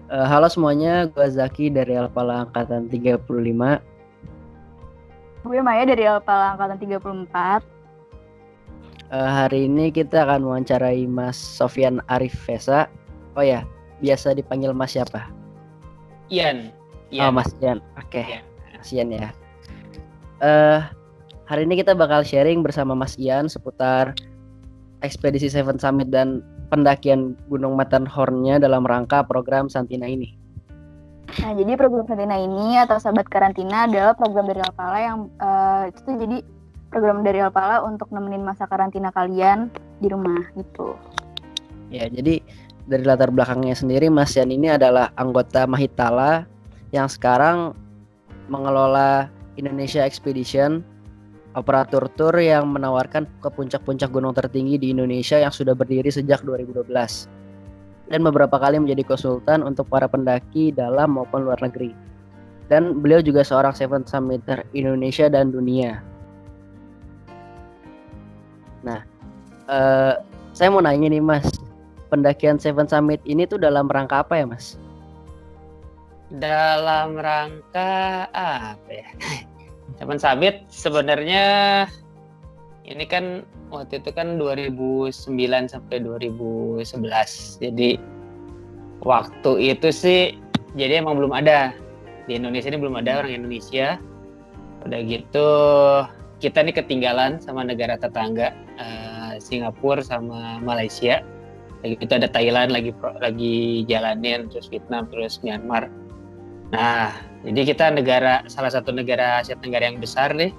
Halo semuanya, gue Zaki dari Alpala Angkatan 35. Gue Maya dari Alpala Angkatan 34. Hari ini kita akan mewawancarai Mas Sofyan Arif Fesa. Oh ya, biasa dipanggil Mas siapa? Ian. Oh, Mas Ian. Oke, Ian. Mas Ian ya. Hari ini kita bakal sharing bersama Mas Ian seputar ekspedisi Seven Summit dan pendakian Gunung Matterhorn-nya dalam rangka program Santina ini. Nah, jadi program Santina ini atau Sahabat Karantina adalah program dari Alpala yang itu tuh jadi program dari Alpala untuk nemenin masa karantina kalian di rumah gitu. Ya, jadi dari latar belakangnya sendiri Mas Ian ini adalah anggota Mahitala yang sekarang mengelola Indonesia Expedition, operator tur yang menawarkan ke puncak-puncak gunung tertinggi di Indonesia yang sudah berdiri sejak 2012. Dan beberapa kali menjadi konsultan untuk para pendaki dalam maupun luar negeri. Dan beliau juga seorang Seven Summiter Indonesia dan dunia. Nah, saya mau nanya nih Mas, pendakian Seven Summit ini tuh dalam rangka apa ya Mas? Dalam rangka apa ya? Seven Summit sebenarnya ini kan waktu itu kan 2009 sampai 2011. Jadi waktu itu sih jadi emang belum ada. Di Indonesia ini belum ada orang Indonesia. Udah gitu kita nih ketinggalan sama negara tetangga, Singapura sama Malaysia. Lagi itu ada Thailand lagi jalanin, terus Vietnam, terus Myanmar. Nah, jadi kita salah satu negara Asia Tenggara yang besar nih.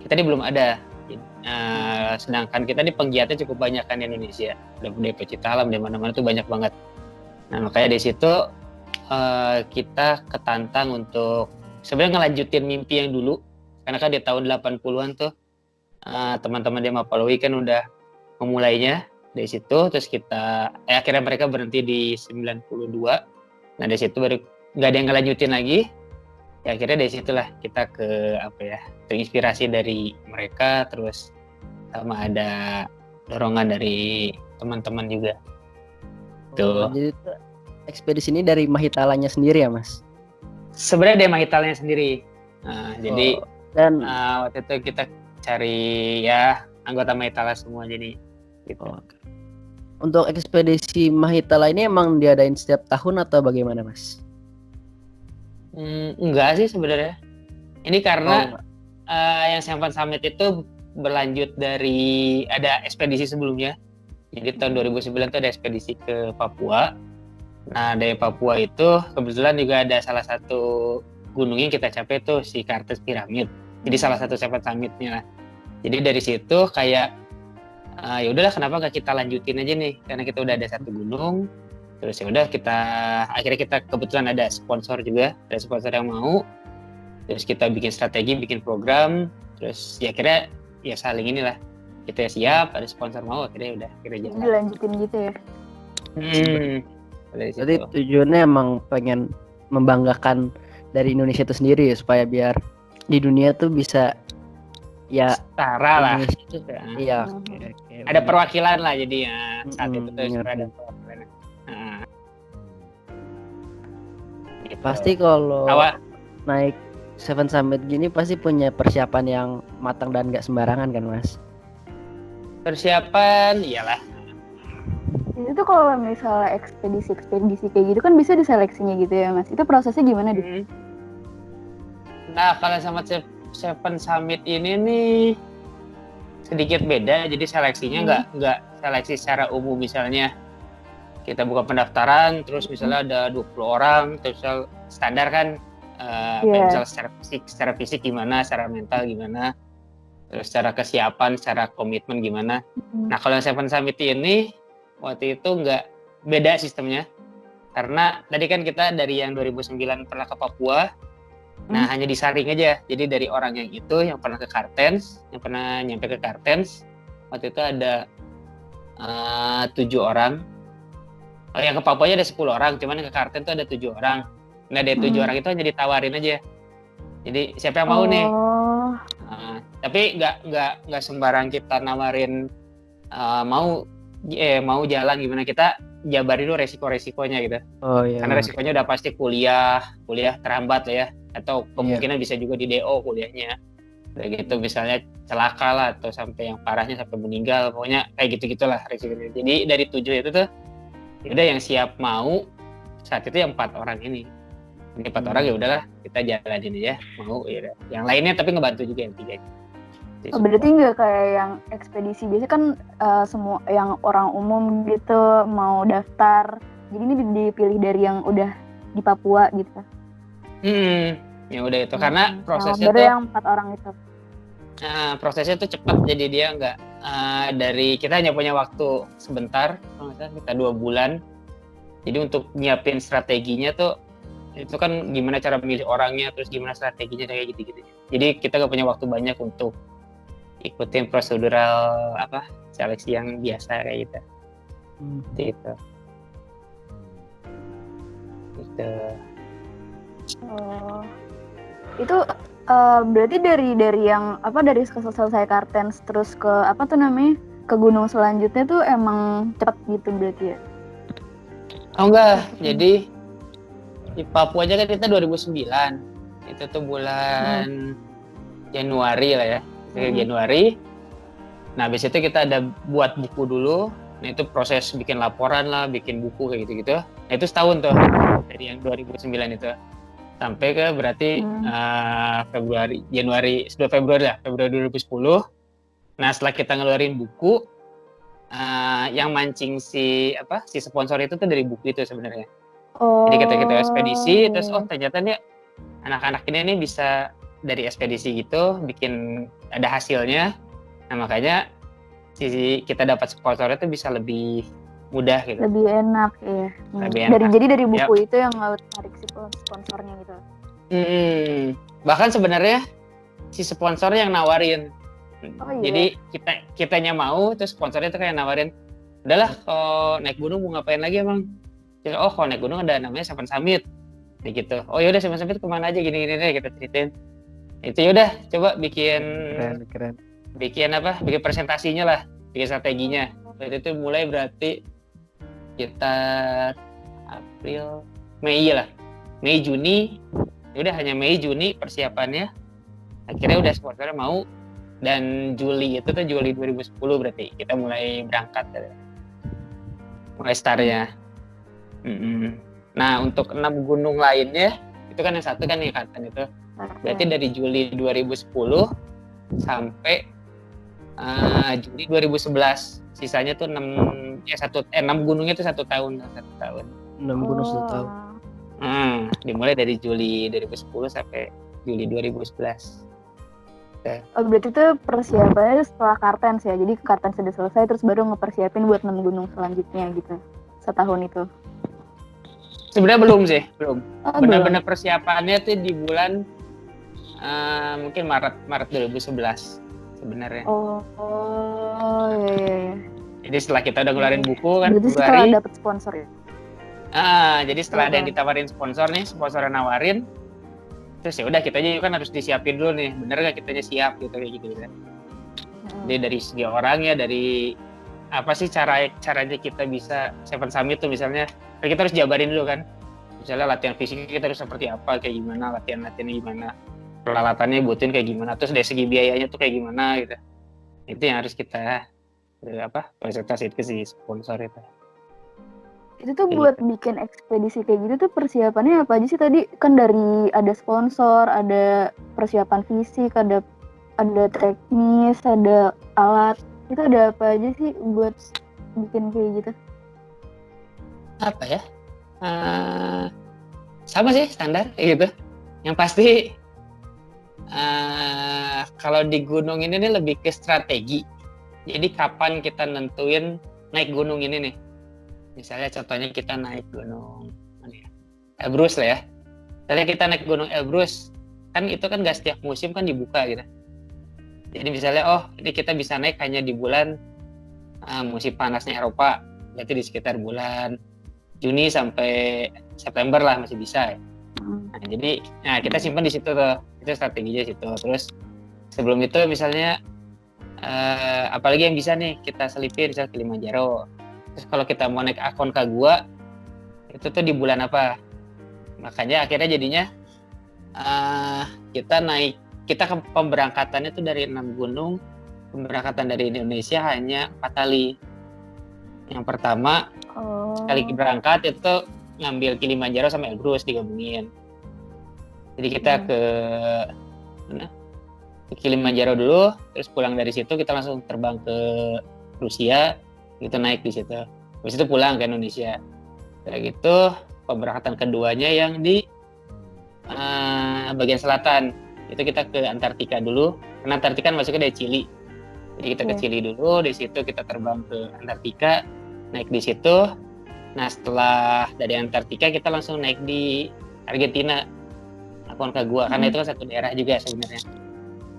Kita ini belum ada. Sedangkan kita ini penggiatnya cukup banyak kan di Indonesia. Ada budaya pecinta alam di mana-mana tuh banyak banget. Nah, makanya di situ kita ketantang untuk sebenarnya ngelanjutin mimpi yang dulu. Karena kan di tahun 80-an tuh teman-teman di Mapalawi kan udah memulainya dari situ. Terus kita akhirnya mereka berhenti di 92. Nah, dari situ baru nggak ada yang ngelanjutin lagi. Ya, akhirnya dari situlah kita terinspirasi dari mereka, terus sama ada dorongan dari teman-teman juga. Oh, jadi ekspedisi ini dari Mahitalanya sendiri ya Mas? Sebenarnya dari Mahitalanya sendiri. Jadi dan waktu itu kita cari ya anggota Mahitala semua jadi gitu. Untuk ekspedisi Mahitala ini emang diadain setiap tahun atau bagaimana Mas? Enggak sih sebenarnya. Ini karena yang Seven Summit itu berlanjut dari ada ekspedisi sebelumnya. Jadi tahun 2009 itu ada ekspedisi ke Papua. Nah, dari Papua itu kebetulan juga ada salah satu gunung yang kita capai tuh si Kartens Pyramid. Jadi salah satu Seven Summit-nya lah. Jadi dari situ kayak ya udahlah kenapa nggak kita lanjutin aja nih, karena kita udah ada satu gunung. Terus ya udah akhirnya kita kebetulan ada sponsor juga, ada sponsor yang mau. Terus kita bikin strategi, bikin program, terus ya akhirnya ya saling inilah. Kita siap, ada sponsor mau, akhirnya jalan. Dilanjutin gitu ya. Jadi tujuannya emang pengen membanggakan dari Indonesia itu sendiri ya, supaya biar di dunia tuh bisa ya setara lah. Iya. Ada perwakilan lah jadi ya saat itu tuh ada perwakilan. Gitu. Pasti kalau naik Seven Summit gini pasti punya persiapan yang matang dan gak sembarangan kan Mas? Persiapan iyalah. Itu kalau misalnya ekspedisi kayak gitu kan bisa diseleksinya gitu ya Mas. Itu prosesnya gimana deh? Nah, kalau sama Seven Summit ini nih sedikit beda. Jadi seleksinya nggak seleksi secara umum. Misalnya kita buka pendaftaran, terus misalnya ada 20 orang, terus standar kan, misalnya secara fisik gimana, secara mental gimana, terus secara kesiapan, secara komitmen gimana. Nah, kalau Seven Summit ini waktu itu nggak beda sistemnya, karena tadi kan kita dari yang 2009 pernah ke Papua, nah hanya disaring aja. Jadi dari orang yang pernah ke Kartens, yang pernah nyampe ke Kartens, waktu itu ada 7 orang. Yang ke Papuanya ada 10 orang, cuman yang ke Kartens itu ada 7 orang. Nah dari 7 orang itu hanya ditawarin aja. Jadi siapa yang mau nih? Tapi nggak sembarang kita nawarin mau jalan gimana. Kita jabarin dulu resiko-resikonya gitu. Oh iya. Karena resikonya udah pasti kuliah terhambat lah ya, atau kemungkinan bisa juga di DO kuliahnya. Kayak gitu, misalnya celaka lah atau sampai yang parahnya sampai meninggal, pokoknya kayak gitu-gitulah resikonya. Jadi dari 7 itu tuh udah yang siap mau saat itu yang 4 orang ini. Ini 4 orang ya udahlah kita jalanin aja, mau ya udah. Yang lainnya tapi ngebantu juga yang 3. Oh, berarti nggak kayak yang ekspedisi biasa kan semua yang orang umum gitu mau daftar. Jadi ini dipilih dari yang udah di Papua gitu. Ya udah itu karena prosesnya baru tuh yang 4 orang itu. Prosesnya tuh cepat, jadi dia nggak dari kita hanya punya waktu sebentar, kalau nggak salah kita 2 bulan. Jadi untuk nyiapin strateginya tuh itu kan gimana cara memilih orangnya, terus gimana strateginya kayak gitu-gitu. Jadi kita nggak punya waktu banyak untuk ikutin prosedural seleksi yang biasa kayak gitu. Gitu. Oh. Itu berarti dari yang dari selesai Kartens terus ke ke gunung selanjutnya tuh emang cepat gitu berarti ya? Oh enggak, jadi di Papua aja kan kita 2009, itu tuh bulan Januari lah ya, Januari. Nah habis itu kita ada buat buku dulu, nah itu proses bikin laporan lah, bikin buku kayak gitu-gitu. Nah itu setahun tuh, dari yang 2009 itu. Sampai ke berarti Februari 2010. Nah setelah kita ngeluarin buku, yang mancing si sponsor itu tuh dari buku itu sebenarnya. Jadi kita ekspedisi, terus ternyata nih anak-anak ini bisa dari ekspedisi gitu bikin ada hasilnya. Nah makanya kita dapat sponsornya tuh bisa lebih mudah gitu. Lebih enak ya. Lebih enak. Jadi dari buku itu yang nggak tarik si sponsornya gitu. Bahkan sebenarnya si sponsor yang nawarin. Oh, iya. Jadi kitanya mau, terus sponsornya tuh kayak nawarin, udahlah kalau naik gunung mau ngapain lagi emang? Terus, kalau naik gunung ada namanya Seven Summit, kayak gitu. Oh yaudah Seven Summit kemana aja gini deh kita ceritain. Itu yaudah coba bikin keren. Bikin presentasinya lah, bikin strateginya. Berarti itu mulai berarti kita Mei Juni, udah hanya Mei Juni persiapannya. Akhirnya udah sponsornya mau, dan Juli 2010 berarti kita mulai berangkat, mulai startnya. Nah untuk 6 gunung lainnya itu kan yang satu kan yang Kartens itu, berarti dari Juli 2010 sampai Juli 2011. Sisanya tuh 6 gunungnya tuh 1 tahun. 6 gunung 1 tahun. Dimulai dari Juli 2010 sampai Juli 2011. Oh, berarti itu persiapannya setelah Kartens ya. Jadi Kartens sudah selesai terus baru ngepersiapin buat 6 gunung selanjutnya gitu. Setahun itu. Sebenarnya belum. Oh, benar-benar persiapannya tuh di bulan mungkin Maret 2011 sebenarnya. Oh, iya. Jadi setelah kita udah ngeluarin buku kan, berarti setelah dapet sponsor ya? Jadi setelah ada yang ditawarin sponsor nih, sponsornya nawarin, terus ya udah kita aja kan harus disiapin dulu nih, bener nggak kitanya siap gitu kayak gitu kan. Jadi dari segi orangnya, dari apa sih caranya kita bisa Seven Summit tuh misalnya, kita harus jabarin dulu kan. Misalnya latihan fisik kita harus seperti apa, kayak gimana, latihannya gimana, peralatannya butuhin kayak gimana, terus dari segi biayanya tuh kayak gimana gitu. Itu yang harus kita presentasi ke si sponsor itu. Itu tuh buat bikin ekspedisi kayak gitu tuh persiapannya apa aja sih tadi? Kan dari ada sponsor, ada persiapan fisik, ada teknis, ada alat. Itu ada apa aja sih buat bikin kayak gitu? Apa ya? Sama sih standar gitu. Yang pasti kalau di gunung ini nih lebih ke strategi. Jadi kapan kita nentuin naik gunung ini nih? Misalnya contohnya kita naik gunung Elbrus lah ya. Misalnya kita naik gunung Elbrus, kan itu kan nggak setiap musim kan dibuka gitu. Jadi misalnya ini kita bisa naik hanya di bulan musim panasnya Eropa, berarti di sekitar bulan Juni sampai September lah masih bisa. Nah, jadi kita simpan di situ tuh, itu strateginya situ. Terus sebelum itu misalnya apalagi yang bisa nih kita selipin, misalnya Kilimanjaro. Terus kalau kita mau naik Aconcagua itu tuh di bulan apa? Makanya akhirnya jadinya kita pemberangkatannya tuh dari 6 gunung, pemberangkatan dari Indonesia hanya 4 kali. Yang pertama sekali berangkat itu ngambil Kilimanjaro sama Elbrus digabungin. Jadi kita ke Kilimanjaro dulu, terus pulang dari situ kita langsung terbang ke Rusia, kita naik di situ. Habis itu pulang ke Indonesia. Kayak gitu, pemberangkatan keduanya yang di bagian selatan. Itu kita ke Antartika dulu, karena Antartika kan masuknya dari Chili. Jadi kita ke Chili dulu, di situ kita terbang ke Antartika, naik di situ. Nah setelah dari Antartika kita langsung naik di Argentina, Aconcagua, karena itu kan satu daerah juga sebenarnya,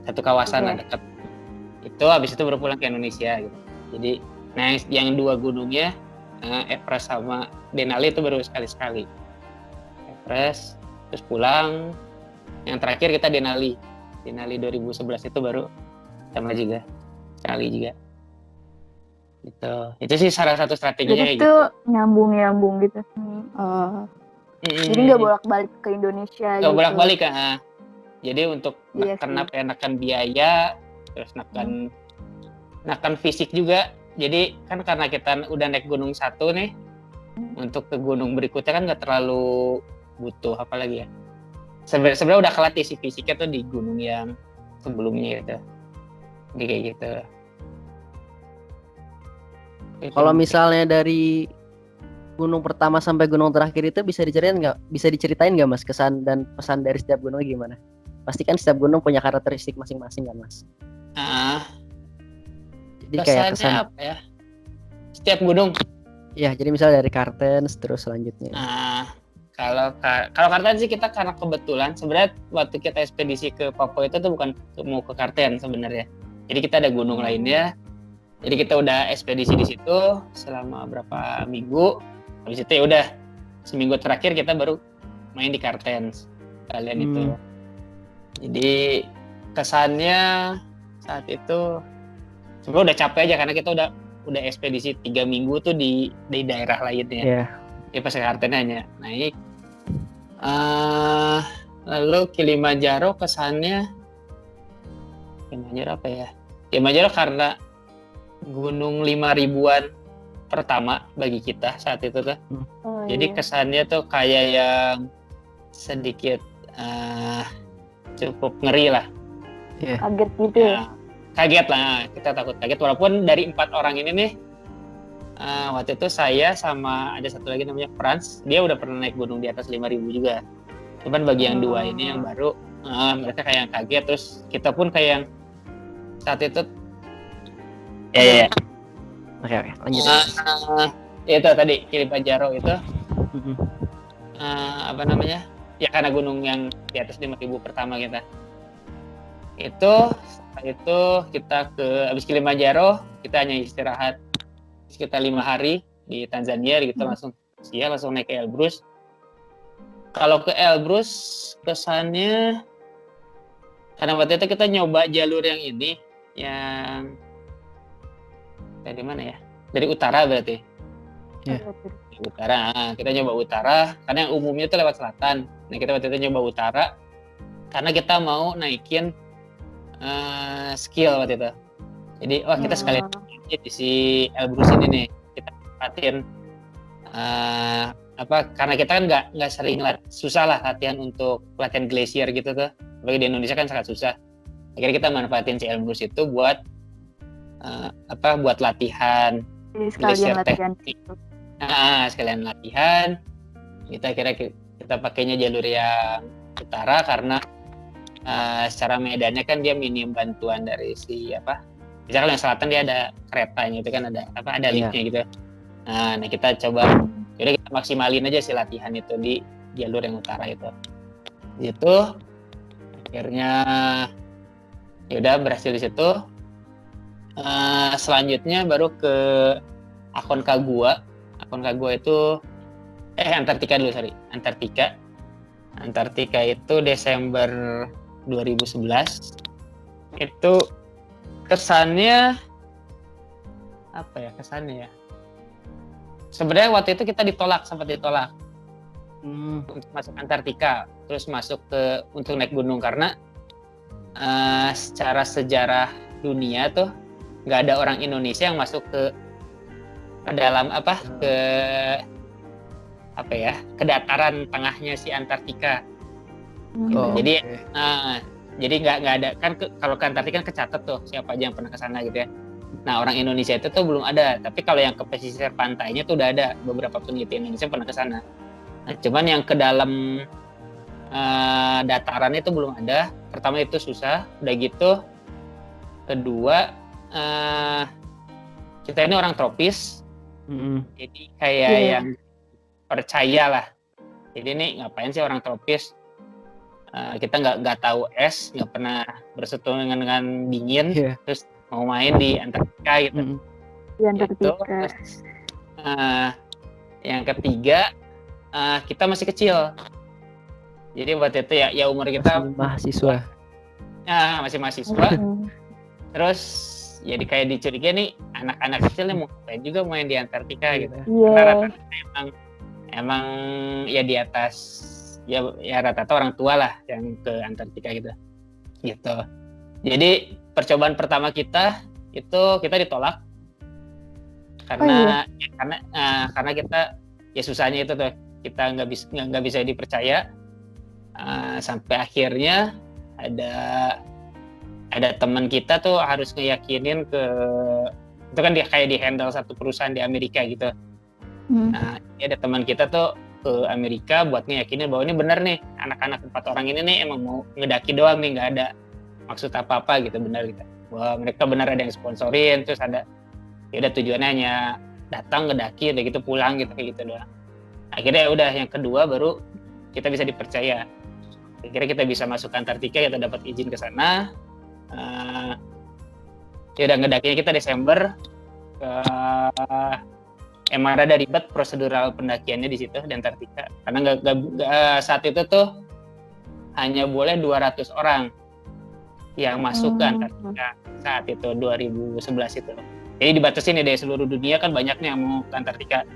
satu kawasan lah dekat. Itu habis itu baru pulang ke Indonesia gitu. Jadi, nah yang 2 gunungnya Everest sama Denali itu baru sekali-sekali. Everest, terus pulang. Yang terakhir kita Denali 2011 itu baru sama juga sekali juga. Itu sih salah satu strateginya jadi kayak itu gitu. nyambung gitu. Jadi nggak bolak-balik ke Indonesia Nggak gitu. bolak-balik kan. Jadi untuk nekan biaya, terus nekan fisik juga. Jadi kan karena kita udah naik gunung satu nih, untuk ke gunung berikutnya kan nggak terlalu butuh apa lagi ya. Sebenarnya udah kelatih si fisiknya tuh di gunung yang sebelumnya gitu. Jadi kayak gitu. Kalau misalnya dari gunung pertama sampai gunung terakhir itu bisa diceritain nggak Mas kesan dan pesan dari setiap gunung gimana? Pasti kan setiap gunung punya karakteristik masing-masing kan Mas? Jadi kayak kesan apa ya? Setiap gunung. Ya, jadi misalnya dari Kartens terus selanjutnya. Kalau Kartens sih kita karena kebetulan sebenarnya waktu kita ekspedisi ke Papua itu tuh bukan mau ke Kartens sebenarnya. Jadi kita ada gunung lainnya. Jadi kita udah ekspedisi di situ selama berapa minggu. Habis itu ya udah seminggu terakhir kita baru main di Kartens kalian itu. Jadi kesannya saat itu sebenarnya udah capek aja karena kita udah ekspedisi 3 minggu tuh di daerah lainnya. Ya pas ke Kartens hanya naik. Lalu Kilimanjaro kesannya apa ya? Kilimanjaro karena gunung 5.000-an pertama bagi kita saat itu tuh. Jadi kesannya tuh kayak yang sedikit cukup ngeri lah. Kaget gitu ya? Kaget lah, kita takut kaget. Walaupun dari 4 orang ini nih, waktu itu saya sama ada satu lagi namanya Franz, dia udah pernah naik gunung di atas 5.000 juga. Cuman bagi yang 2 ini yang baru, mereka kayak yang kaget. Terus kita pun kayak yang saat itu Oke, lanjut. Itu tadi Kilimanjaro itu apa namanya? Ya karena gunung yang di atas 5.000 pertama kita. Setelah itu kita habis Kilimanjaro, kita hanya istirahat sekitar 5 hari di Tanzania, kita langsung naik ke Elbrus. Kalau ke Elbrus kesannya karena waktu itu kita nyoba jalur yang ini, yang dari mana ya? Dari utara berarti. Dari utara. Kita nyoba utara karena yang umumnya itu lewat selatan. Nah kita waktu itu nyoba utara karena kita mau naikin skill waktu itu. Jadi kita sekalian di si Elbrus ini nih kita latihan karena kita kan nggak sering susah lah latihan untuk latihan glasier gitu tuh. Bagi di Indonesia kan sangat susah. Akhirnya kita manfaatin si Elbrus itu buat buat latihan. Jadi sekalian latihan gitu. Sekalian latihan. Kita pakainya jalur yang utara karena secara medannya kan dia minim bantuan dari misalkan yang selatan dia ada keretanya itu kan ada liftnya gitu. Nah kita coba, jadi kita maksimalin aja si latihan itu di jalur yang utara itu. Itu akhirnya ya udah berhasil di situ. Selanjutnya baru ke Aconcagua. Aconcagua itu Antartika dulu, sorry. Antartika itu Desember 2011. Itu kesannya apa ya? sebenarnya waktu itu kita sempat ditolak Hmm. untuk masuk Antartika, terus masuk untuk naik gunung karena secara sejarah dunia tuh nggak ada orang Indonesia yang masuk ke dalam ke dataran tengahnya si Antartika. Oh, Jadi oke. jadi nggak ada kan kalau ke Antartika kan kecatat tuh siapa aja yang pernah ke sana gitu ya. Nah, orang Indonesia itu tuh belum ada, tapi kalau yang ke pesisir pantainya tuh udah ada beberapa peneliti Indonesia pernah ke sana. Nah, cuman yang ke dalam dataran itu belum ada. Pertama itu susah, udah gitu. Kedua, kita ini orang tropis, jadi kayak yang percaya lah. Jadi ini ngapain sih orang tropis? Kita nggak tahu es, nggak pernah bersentuhan dengan dingin, terus mau main di Antartika gitu. Di Antartika. Terus, yang ketiga, kita masih kecil. Jadi waktu itu ya umur kita masih mahasiswa. Masih mahasiswa. Terus jadi kayak dicurigai nih anak-anak kecil nih mau ngapain juga main di Antartika gitu. Karena rata-rata emang ya di atas ya rata-rata orang tua lah yang ke Antartika gitu. Jadi percobaan pertama kita itu kita ditolak karena karena kita ya susahnya itu tuh kita nggak bisa dipercaya. Sampai akhirnya ada teman kita tuh harus ngeyakinin itu kan dia kayak di handle satu perusahaan di Amerika gitu. Nah, ada teman kita tuh ke Amerika buat ngeyakinin bahwa ini benar nih anak-anak 4 orang ini nih emang mau ngedaki doang nih, nggak ada maksud apa-apa gitu, benar gitu. Bahwa mereka benar ada yang sponsorin, terus ada tujuannya hanya datang ngedaki udah gitu pulang gitu kayak gitu doang. Akhirnya udah yang kedua baru kita bisa dipercaya. Akhirnya kita bisa masuk ke Antartika, kita dapat izin ke sana. Udah ngedakinya kita Desember. Emang ada ribet prosedural pendakiannya di situ di Antartika. Karena saat itu tuh hanya boleh 200 orang yang masuk ke Antartika saat itu 2011 itu. Jadi dibatasin dari seluruh dunia kan banyaknya yang mau ke Antartika.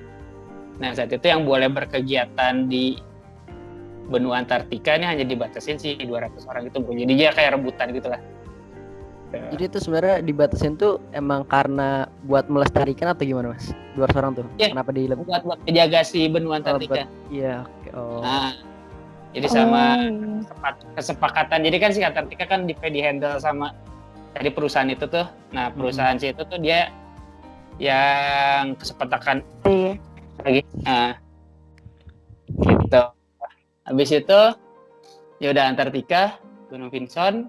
Nah saat itu yang boleh berkegiatan di benua Antartika ini hanya dibatasin sih 200 orang itu. Jadi dia kayak rebutan gitu lah. Jadi itu sebenarnya dibatasin tuh emang karena buat melestarikan atau gimana mas? 200 orang tuh? Ya, kenapa buat menjaga si benua Antartika. Iya. Oh. Nah, jadi sama kesepakatan. Jadi kan si Antartika kan di handle sama dari perusahaan itu tuh. Nah perusahaan itu tuh dia yang kesepakatan lagi. Nah, gitu. Habis itu ya udah Antartika, Gunung Vinson.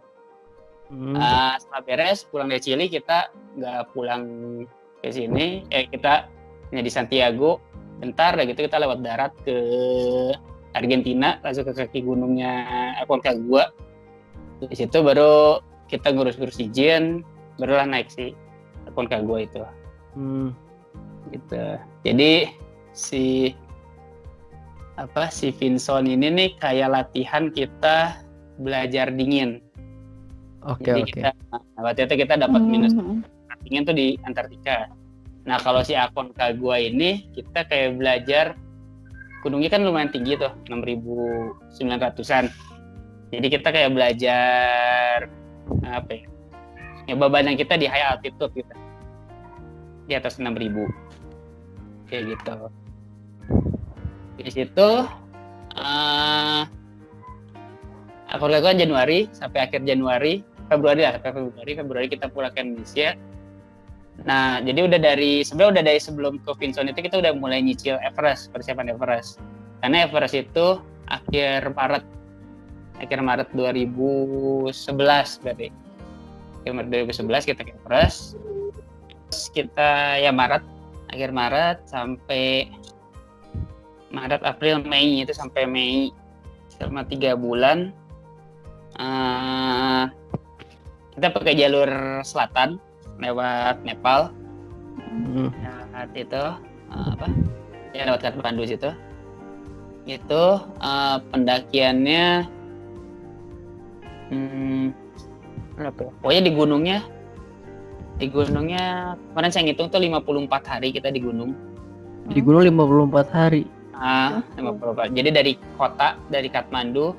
Setelah beres pulang dari Chili kita nggak pulang ke sini, kita hanya di Santiago bentar, dan gitu kita lewat darat ke Argentina langsung ke kaki gunungnya Aconcagua. Di situ baru kita ngurus izin, barulah naik si Aconcagua itu. Gitu. Jadi si Vinson ini nih kayak latihan kita belajar dingin. Jadi waktu itu kita dapat minus dingin tuh di Antartika. Nah kalau si Aconcagua ini kita kayak belajar, gunungnya kan lumayan tinggi tuh 6.900-an. Jadi kita kayak belajar beban yang kita di high altitude gitu, di atas 6.000 kayak gitu. Di situ Aconcagua Januari sampai akhir Februari kita pulang ke Indonesia. Nah, jadi udah dari sebelum ke Vinson itu kita udah mulai nyicil Everest, persiapan Everest. Karena Everest itu akhir Maret 2011 berarti. Akhir Maret 2011 kita ke Everest. Terus kita akhir Maret sampai Maret, April, Mei itu sampai Mei selama 3 bulan. Kita pakai jalur selatan lewat Nepal. Saat itu lewat Kathmandu situ. Itu pendakiannya pokoknya di gunungnya kemarin saya ngitung tuh 54 hari kita di gunung. Di gunung 54 hari. 54. Jadi dari Kathmandu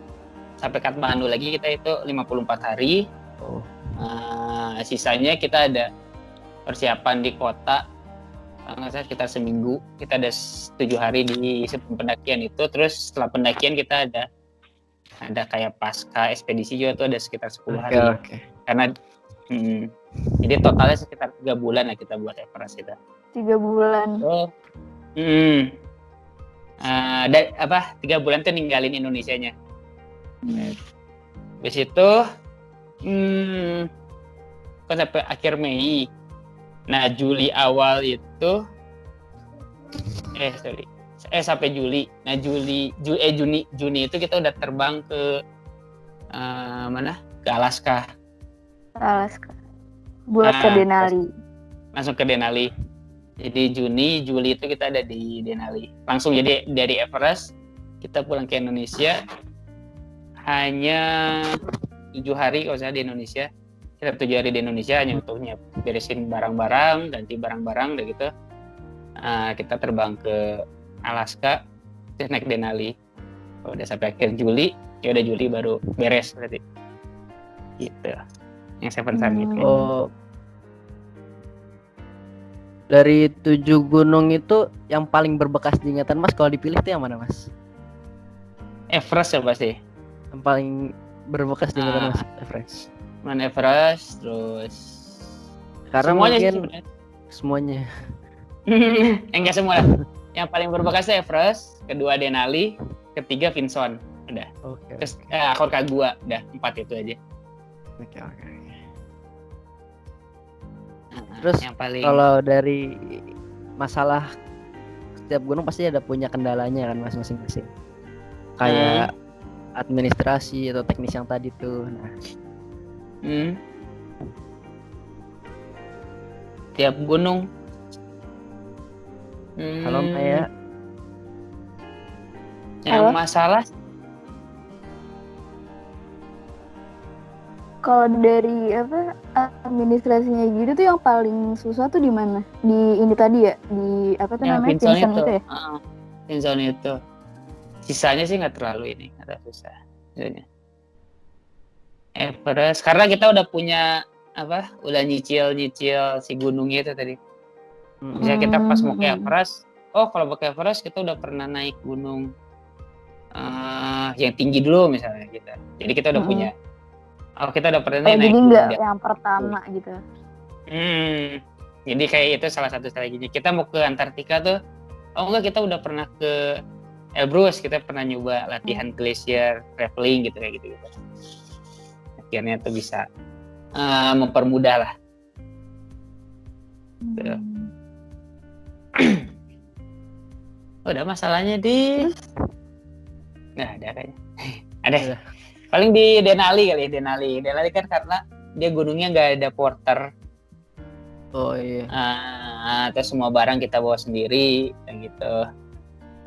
sampai Kathmandu lagi kita itu 54 hari. Oh. Sisanya kita ada persiapan di kota, nggak salah sekitar seminggu. Kita ada 7 hari di sebelum pendakian itu. Terus setelah pendakian kita ada kayak pasca ekspedisi juga tuh ada sekitar 10 hari. Oke. Karena jadi totalnya sekitar 3 bulan lah kita buat Everest kita. 3 bulan. Oh. 3 bulan tuh ninggalin Indonesianya. Habis itu kan sampai akhir Mei. Nah, Juli awal itu sampai Juli. Nah, Juni itu kita udah terbang ke mana? Ke Alaska. Buat ke Denali. Langsung ke Denali. Jadi Juli itu kita ada di Denali. Langsung jadi dari Everest kita pulang ke Indonesia hanya 7 hari kalau saya di Indonesia. Kita 7 hari di Indonesia hanya untuk beresin barang-barang, ganti barang-barang udah gitu. Kita terbang ke Alaska, terus naik Denali. Udah sampai akhir Juli, ya udah Juli baru beres berarti. Gitu. Yang Seven Summit. Oh. Dari 7 gunung itu yang paling berbekas di ingatan Mas kalau dipilih itu yang mana, Mas? Everest ya pasti. Yang paling berbekas di ingatan Mas, Everest. Everest, terus Karena semuanya mungkin sih, semuanya. Enggak semua. Yang paling berbekas Everest, kedua Denali, ketiga Vinson. Udah. Oke. Terus Aconcagua, udah 4 itu aja. Oke. Terus yang paling kalau dari masalah setiap gunung pasti ada punya kendalanya kan masing-masing. Kayak administrasi atau teknis yang tadi tuh. Nah. Tiap gunung. Halo Maya. Yang masalah kalau dari administrasinya gitu tuh yang paling susah tuh di mana? Di ini tadi ya, di apa tuh namanya? Vinson itu ya? Vinson itu. Sisanya sih nggak terlalu susah. Sebenarnya. Everest, karena kita udah punya udah nyicil si gunungnya itu tadi. Misalnya kita pas mau ke Everest, kalau mau ke Everest kita udah pernah naik gunung yang tinggi dulu misalnya kita. Jadi kita udah punya. Kita udah pernah naik. Jadi nggak yang pertama gitu. Jadi kayak itu salah satu strateginya. Kita mau ke Antartika tuh, enggak, kita udah pernah ke Elbrus, kita pernah nyoba latihan glacier traveling gitu kayak gitu. Akhirnya tuh bisa mempermudah lah. Udah masalahnya nggak ada kayaknya. Ada. Paling di Denali kali. Denali kan karena dia gunungnya nggak ada porter. Oh iya. Terus semua barang kita bawa sendiri kayak gitu.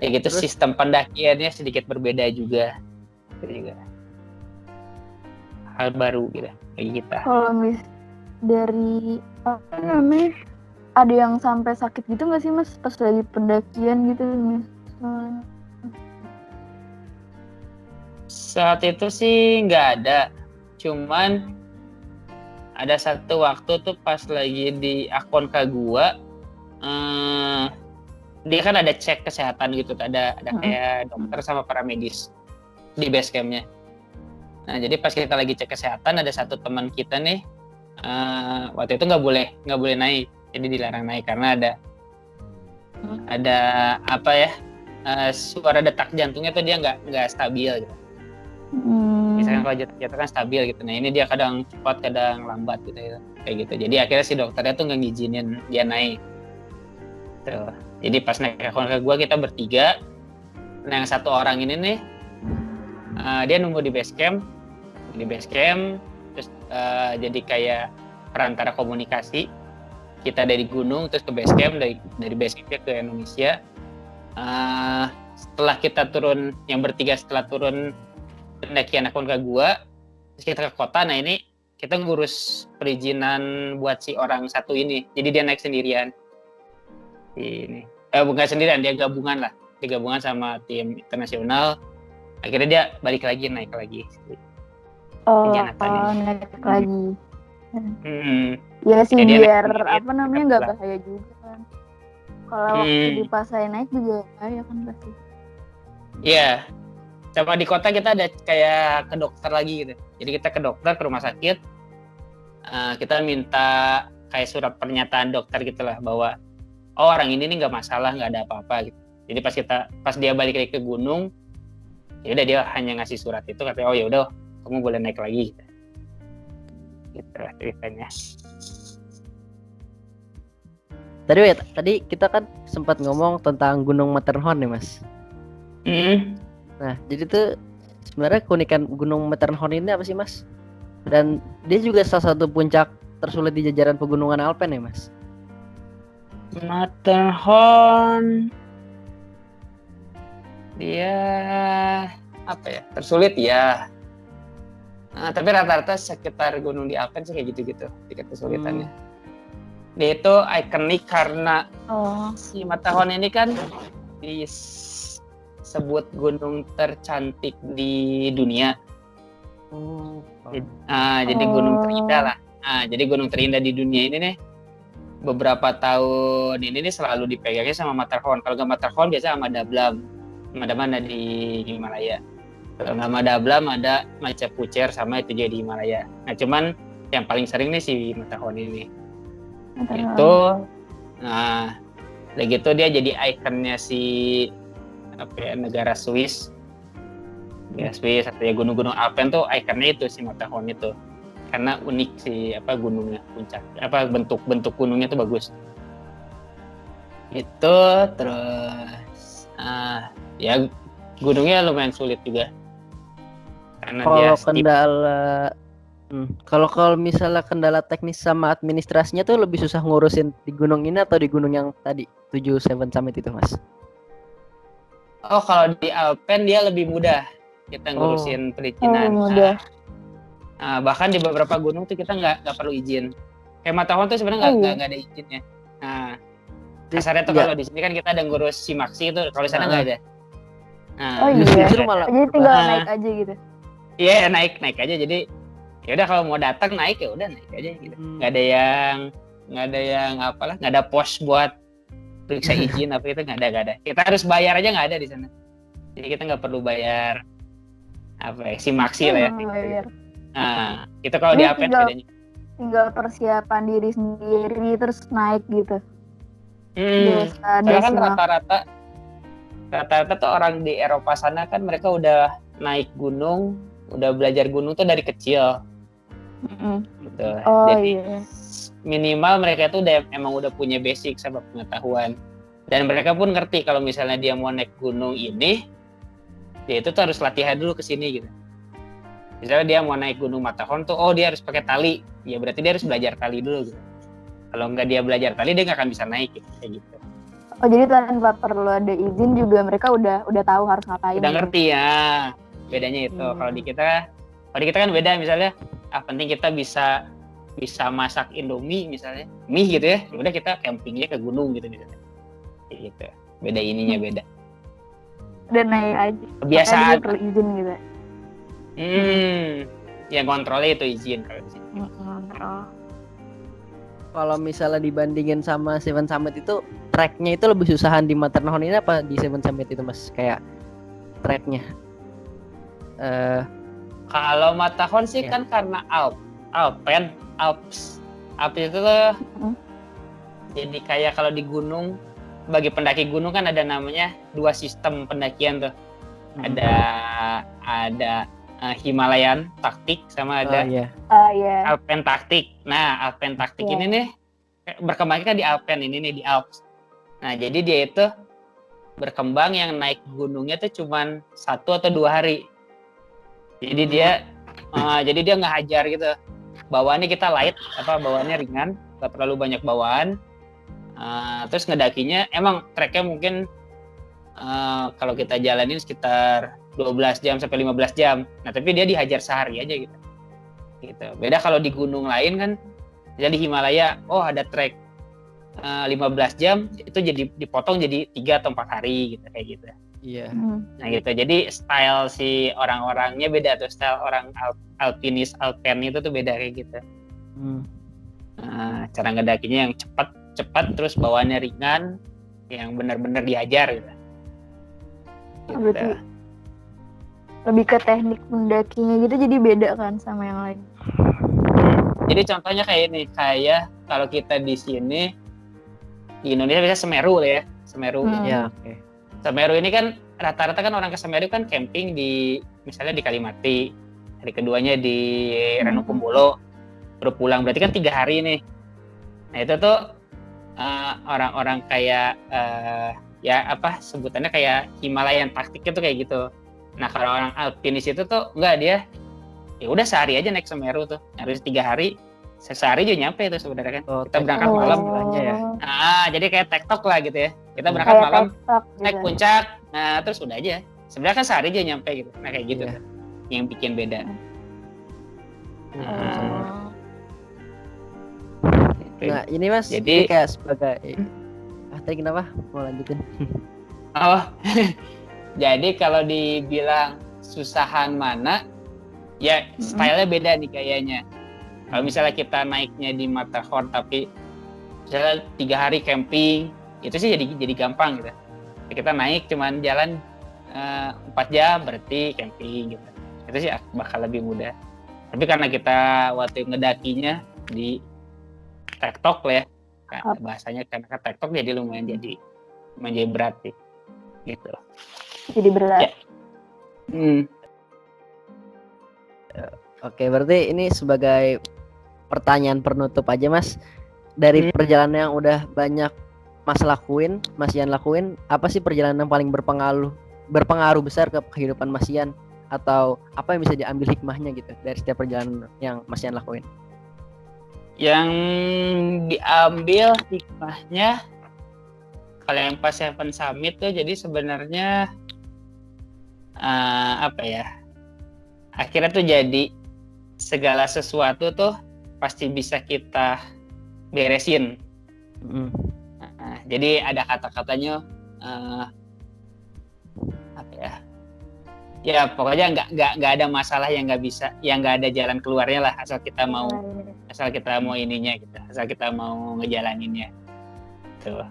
Kayak gitu. Terus, sistem pendakiannya sedikit berbeda juga. Itu juga hal baru gitu bagi kita. Kalau dari apa namanya, ada yang sampai sakit gitu nggak sih Mas pas lagi pendakian gitu misalnya? Saat itu sih nggak ada, cuman ada satu waktu tuh pas lagi di Aconcagua, dia kan ada cek kesehatan gitu, ada kayak dokter sama paramedis di base campnya. Nah jadi pas kita lagi cek kesehatan ada satu teman kita nih, waktu itu nggak boleh naik, jadi dilarang naik karena ada suara detak jantungnya tuh dia nggak stabil gitu. Misalkan kalau jatuh kan stabil gitu. Nah ini dia kadang cepat kadang lambat gitu ya. Kayak gitu. Jadi akhirnya si dokternya tuh nggak ngizinin dia naik. Tuh. Jadi pas naik ke Aconcagua kita bertiga. Nah yang satu orang ini nih dia nunggu di base camp. Terus jadi kayak perantara komunikasi. Kita dari gunung terus ke base camp, dari base campnya ke Indonesia. Setelah kita turun, yang bertiga setelah turun pendakian Aconcagua, terus kita ke kota. Nah ini kita ngurus perizinan buat si orang satu ini, jadi dia naik sendirian ini. bukan sendirian, dia gabungan lah. Dia gabungan sama tim internasional. Akhirnya dia balik lagi, naik lagi. Naik lagi. Hmm. Ya sih Ya, dia biar naik apa namanya nggak terbang. bahaya juga kan. Kalau waktu dipaksain naik juga bahaya kan pasti. Iya. Sama di kota kita ada kayak ke dokter lagi gitu. Jadi kita ke dokter, ke rumah sakit. Kita minta kayak surat pernyataan dokter gitulah bahwa orang ini nih nggak masalah, nggak ada apa-apa gitu. Jadi pas dia balik lagi ke gunung, ya udah dia hanya ngasih surat itu, katanya oh ya udah kamu boleh naik lagi. Gitu lah ceritanya. Tadi kita kan sempat ngomong tentang Gunung Matterhorn nih Mas. Nah, jadi tuh sebenarnya keunikan Gunung Matterhorn ini apa sih Mas? Dan dia juga salah satu puncak tersulit di jajaran pegunungan Alpen ya Mas? Matterhorn dia apa ya? Tersulit ya. Tapi rata-rata sekitar gunung di Alpen sih kayak gitu-gitu tingkat kesulitannya. Dia itu ikonik karena si Matterhorn ini kan disebut gunung tercantik di dunia. Jadi gunung terindah lah. Jadi gunung terindah di dunia ini nih beberapa tahun ini nih selalu dipegangnya sama Matterhorn. Kalau nggak Matterhorn biasa sama Dablam. Ada di Himalaya. Kalau nggak Madablam ada Macapucer sama itu jadi Himalaya. Nah cuman yang paling sering nih si Matterhorn ini. Itu, nah, udah gitu dia jadi ikonnya si negara Swiss. Ya Swiss atau ya gunung-gunung Alpen tuh ikonnya itu si Matterhorn itu. Karena unik si gunungnya puncak. Bentuk gunungnya tuh bagus. Itu terus ya gunungnya lumayan sulit juga. Karena kalau misalnya kendala teknis sama administrasinya tuh lebih susah ngurusin di gunung ini atau di gunung yang tadi 7 Summit itu Mas? Kalau di Alpen dia lebih mudah kita ngurusin perizinan. Mudah. Bahkan di beberapa gunung tuh kita nggak perlu izin. Kayak Matterhorn tuh sebenarnya nggak ada izinnya. Nah, kasarnya tuh kalau di sini kan kita ada ngurus Simaksi itu, kalau di sana nggak ada. Justru malah jadi tinggal naik aja gitu. Iya, naik aja. Jadi ya udah kalau mau datang naik ya udah naik aja gitu. Nggak ada yang apalah, nggak ada pos buat periksa izin apa itu nggak ada. Kita harus bayar aja, nggak ada di sana. Jadi kita nggak perlu bayar Simaksi lah ya. Bayar. Itu kalau di Alpen bedanya. Tinggal persiapan diri sendiri terus naik gitu. Karena kan rata-rata tuh orang di Eropa sana kan mereka udah naik gunung, udah belajar gunung tuh dari kecil. Gitu. Jadi minimal mereka tuh emang udah punya basic sama pengetahuan. Dan mereka pun ngerti kalau misalnya dia mau naik gunung ini, dia itu tuh harus latihan dulu ke sini gitu. Misalnya dia mau naik gunung Matterhorn tuh, dia harus pakai tali. Ya berarti dia harus belajar tali dulu gitu. Kalau nggak dia belajar tali, dia nggak akan bisa naik gitu, kayak gitu. Jadi tanpa perlu ada izin juga mereka udah tahu harus ngapain. Udah ngerti ya. Bedanya itu. Kalau di kita kan beda, misalnya penting kita bisa masak Indomie misalnya, mie gitu ya. Udah kita campingnya ke gunung gitu misalnya. Kayak gitu. Beda ininya beda. Dan naik aja. Kebiasaan. Perlu izin gitu. Yang kontrolnya itu izin kalau di sini. Kalau misalnya dibandingin sama Seven Summit itu, treknya itu lebih susahan di Matterhorn ini apa di Seven Summit itu Mas? Kayak treknya. Kalau Matterhorn sih kan karena Alps itu tuh jadi kayak kalau di gunung, bagi pendaki gunung kan ada namanya 2 sistem pendakian tuh. Ada Himalayan taktik sama ada Alpen taktik. Nah, Alpen taktik ini nih berkembangnya kan di Alpen ini nih, di Alps. Nah, jadi dia itu berkembang yang naik gunungnya tuh cuman 1 atau 2 hari. Jadi dia ngehajar gitu. Bawaannya kita light, bawaannya ringan, gak terlalu banyak bawaan. Terus ngedakinya emang treknya mungkin kalau kita jalanin sekitar 12 jam sampai 15 jam. Nah, tapi dia dihajar sehari aja gitu. Beda kalau di gunung lain kan, jadi di Himalaya, ada trek 15 jam itu jadi dipotong jadi 3 atau 4 hari gitu kayak gitu. Iya. Nah gitu. Jadi style si orang-orangnya beda tuh, style orang alpinis alpen itu tuh beda kayak gitu. Cara ngedakinya yang cepat terus bawaannya ringan, yang benar-benar diajar gitu. Berarti lebih ke teknik mendakinya gitu, jadi beda kan sama yang lain. Jadi contohnya kayak ini, kayak kalau kita di sini di Indonesia bisa Semeru lah ya, Semeru. Ya, oke. Semeru ini kan rata-rata kan orang ke Semeru kan camping di misalnya di Kalimati, hari keduanya di Ranukumbolo, baru pulang, berarti kan 3 hari nih. Nah itu tuh orang-orang kayak ya apa sebutannya kayak Himalayan taktik itu kayak gitu. Nah kalau orang alpinis itu tuh enggak, dia ya udah sehari aja naik Semeru tuh, harus 3 hari, sehari juga nyampe itu sebenarnya kan. Kita berangkat malam ya. Jadi kayak tektok lah gitu ya. Kita berangkat Kayak malam, gitu. naik puncak, nah terus udah aja. Sebenarnya kan sehari aja nyampe gitu. Nah kayak gitu tuh, yang bikin beda. Nah ini Mas, jadi kayak sebagai tadi kenapa? Mau lanjutin? Oh, jadi kalau dibilang susahan mana, ya stylenya beda nih kayaknya. Kalau misalnya kita naiknya di Matterhorn tapi misalnya 3 hari camping, itu sih jadi gampang gitu. Kita naik cuman jalan 4 jam berarti camping gitu. Itu sih bakal lebih mudah. Tapi karena kita waktu ngedakinya di tektok lah ya, bahasanya karena tektok jadi lumayan jadi berat sih. Gitu. Jadi berat. Ya. Oke, berarti ini sebagai pertanyaan penutup aja Mas. Dari perjalanan yang udah banyak Mas lakuin, Mas Ian lakuin, apa sih perjalanan yang paling berpengaruh besar ke kehidupan Mas Ian? Atau apa yang bisa diambil hikmahnya gitu dari setiap perjalanan yang Mas Ian lakuin? Yang diambil hikmahnya kalau yang pas Seven Summit tuh, jadi sebenarnya apa ya, akhirnya tuh jadi segala sesuatu tuh pasti bisa kita beresin. Jadi ada kata-katanya apa ya? Ya pokoknya nggak ada masalah yang nggak bisa, yang nggak ada jalan keluarnya lah, asal kita mau ininya gitu, asal kita mau ngejalaninnya. Tuh.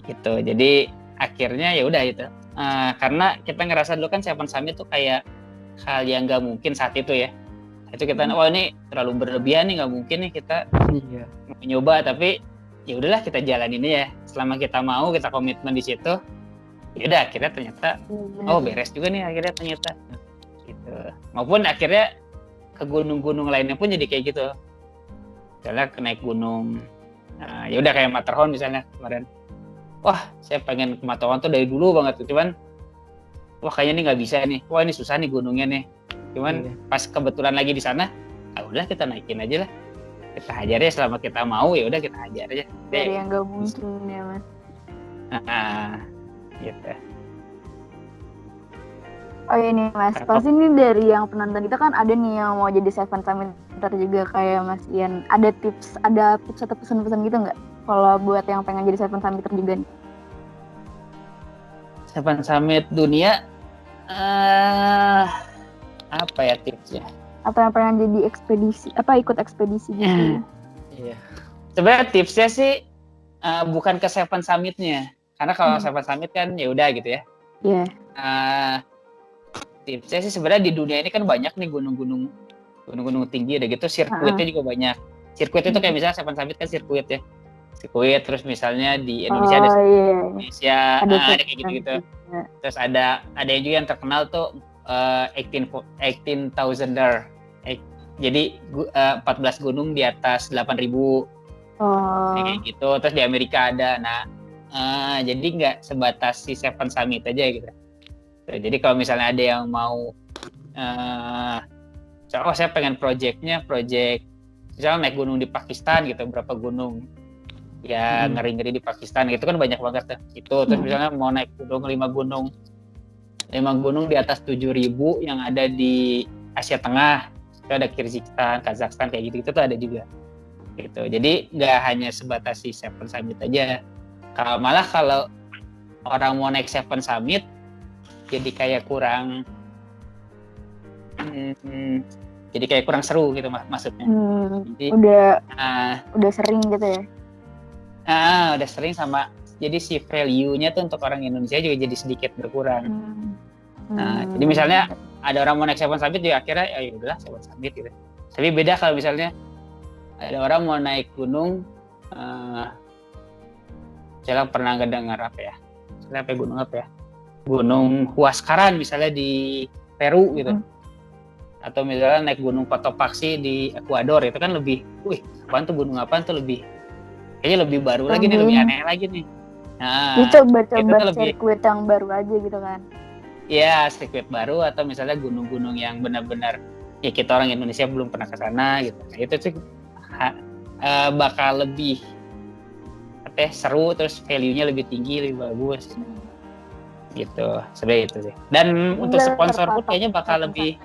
Gitu. Jadi akhirnya ya udah itu. Karena kita ngerasa dulu kan Seven Summit tuh kayak hal yang nggak mungkin saat itu ya. Itu kita ini terlalu berlebihan nih, nggak mungkin nih kita mencoba, tapi ya udahlah kita jalanin ya. Selama kita mau, kita komitmen di situ, ya udah akhirnya ternyata beres juga nih akhirnya ternyata. Gitu. Maupun akhirnya ke gunung-gunung lainnya pun jadi kayak gitu. Misalnya naik gunung, ya udah kayak Matterhorn misalnya kemarin. Wah, saya pengen ke Matterhorn tuh dari dulu banget, cuman kayaknya ini nggak bisa nih. Wah, ini susah nih gunungnya nih. Cuman pas kebetulan lagi di sana, udah kita naikin aja lah. Kita hajar ya, selama kita mau ya udah kita hajar aja. Dari yang nggak mungkin ya Mas. Gitu. Oh iya nih Mas, pasti nih dari yang penonton kita kan ada nih yang mau jadi Seven Summit juga kayak Mas Ian. Ada tips atau pesan-pesan gitu nggak? Kalau buat yang pengen jadi Seven Summit juga nih. Seven Summit dunia, apa ya tipsnya? Atau yang pengen jadi ikut ekspedisi gitu? Iya. Sebenarnya tipsnya sih bukan ke Seven Summit-nya, karena kalau Seven Summit kan ya udah gitu ya. Iya. Tipsnya sih sebenarnya di dunia ini kan banyak nih gunung-gunung tinggi, udah gitu sirkuitnya juga banyak. Sirkuit itu kayak misalnya Seven Summit kan sirkuit ya. Sirkuit, terus misalnya di Indonesia ada kayak gitu-gitu. Terus ada yang juga yang terkenal tuh 18,000er. Jadi 14 gunung di atas 8.000. Kayak gitu. Terus di Amerika ada. Nah, jadi nggak sebatas si Seven Summit aja gitu. Jadi kalau misalnya ada yang mau saya pengen project misalnya naik gunung di Pakistan gitu, berapa gunung ya ngeri-ngeri di Pakistan gitu kan banyak banget tuh itu. Terus misalnya mau naik gunung 5 gunung di atas 7.000 yang ada di Asia Tengah, itu ada Kyrgyzstan, Kazakhstan kayak gitu tuh ada juga. gitu. Jadi nggak hanya sebatas si Seven Summit aja. Kalau orang mau naik Seven Summit jadi kayak kurang seru gitu maksudnya. Jadi, udah sering gitu ya. Udah sering sama jadi si value-nya tuh untuk orang Indonesia juga jadi sedikit berkurang. Jadi misalnya ada orang mau naik Seven Summit juga akhirnya ya udahlah Seven Summit gitu. Tapi beda kalau misalnya ada orang mau naik gunung, saya pernah ngedengar apa ya? Gunung apa ya? Gunung Huascaran misalnya di Peru gitu. Atau misalnya naik gunung Cotopaxi di Ekuador, itu kan lebih, apaan tuh gunung apaan tuh kayaknya lebih baru lagi nih, lebih aneh lagi nih. Nah, coba sirkuit yang baru aja gitu kan. Iya, sirkuit baru atau misalnya gunung-gunung yang benar-benar ya kita orang Indonesia belum pernah ke sana gitu. Nah, itu sih bakal lebih seru, terus value-nya lebih tinggi, lebih bagus. Gitu, sebenarnya itu sih. Dan untuk sponsor pun kayaknya bakal lebih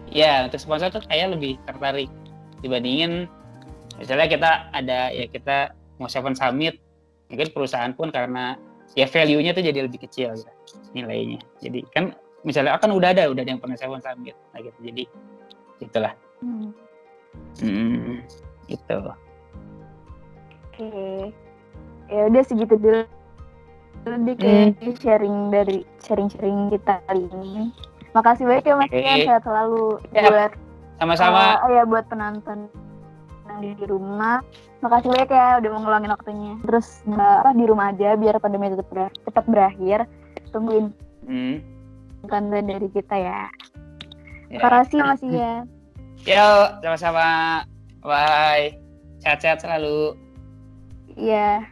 ya, untuk sponsor tuh kayak lebih tertarik dibandingin misalnya kita mau Seven Summit, mungkin perusahaan pun karena ya value-nya tuh jadi lebih kecil gitu, nilainya. Jadi kan misalnya kan udah ada yang pernah Seven Summit gitu. Jadi itulah. Gitu. Oke. Ya udah segitu dulu deh sharing kita kali ini. Makasih banyak ya Mas Ian, sehat selalu buat sama-sama. Buat penonton yang di rumah. Makasih banyak ya udah mau ngeluangin waktunya. Terus di rumah aja biar pandemi cepat berakhir. Tungguin konten dari kita ya. Makasih Mas Ian. Yo, sama-sama. Bye. Sehat-sehat selalu. Iya.